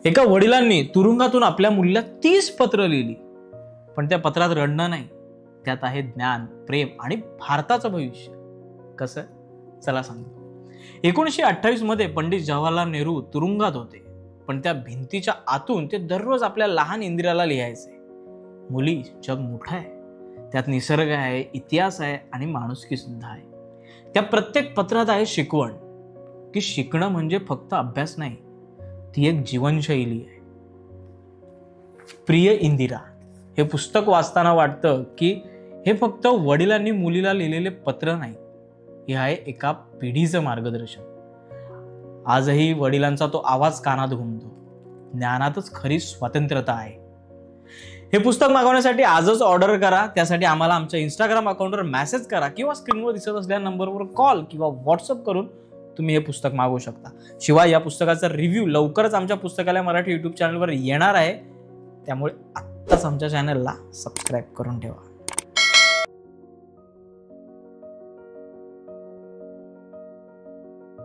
एका वडिलांनी तुरुंगातून आपल्या मुलीला 30 पत्र लिहिली, पण त्या पत्रात रडणं नाही, त्यात आहे ज्ञान, प्रेम आणि भारताचं भविष्य. कसं? चला सांगतो. 1928 मध्ये पंडित जवाहरलाल नेहरू तुरुंगात होते, पण त्या भिंतीच्या आतून ते दररोज आपल्या लहान इंदिराला लिहायचे, मुली, जग मोठं आहे, त्यात निसर्ग आहे, इतिहास आहे आणि माणुसकी सुद्धा आहे. त्या प्रत्येक पत्रात आहे शिकवण, की शिकणं म्हणजे फक्त अभ्यास नाही, ती एक जीवनशैली आहे. प्रिय इंदिरा हे पुस्तक वाचताना वाटतं की हे फक्त वडिलांनी मुलीला लिहिलेले पत्र नाही, हे आहे एका पिढीचं मार्गदर्शन. आजही वडिलांचा तो आवाज कानात घुमतो. ज्ञानातच खरी स्वातंत्र्यता आहे. हे पुस्तक मागवण्यासाठी आजच ऑर्डर करा. त्यासाठी आम्हाला आमच्या इंस्टाग्राम अकाउंटवर मेसेज करा किंवा स्क्रीनवर दिसत असलेल्या नंबरवर कॉल किंवा व्हॉट्सअप करून तुम्ही हे पुस्तक मागवू शकता. शिवाय या पुस्तकाचा रिव्ह्यू लवकरच आमच्या पुस्तकालय मराठी YouTube चॅनलवर येणार आहे, त्यामुळे आत्ताच आमच्या चॅनलला सबस्क्राईब करून ठेवा.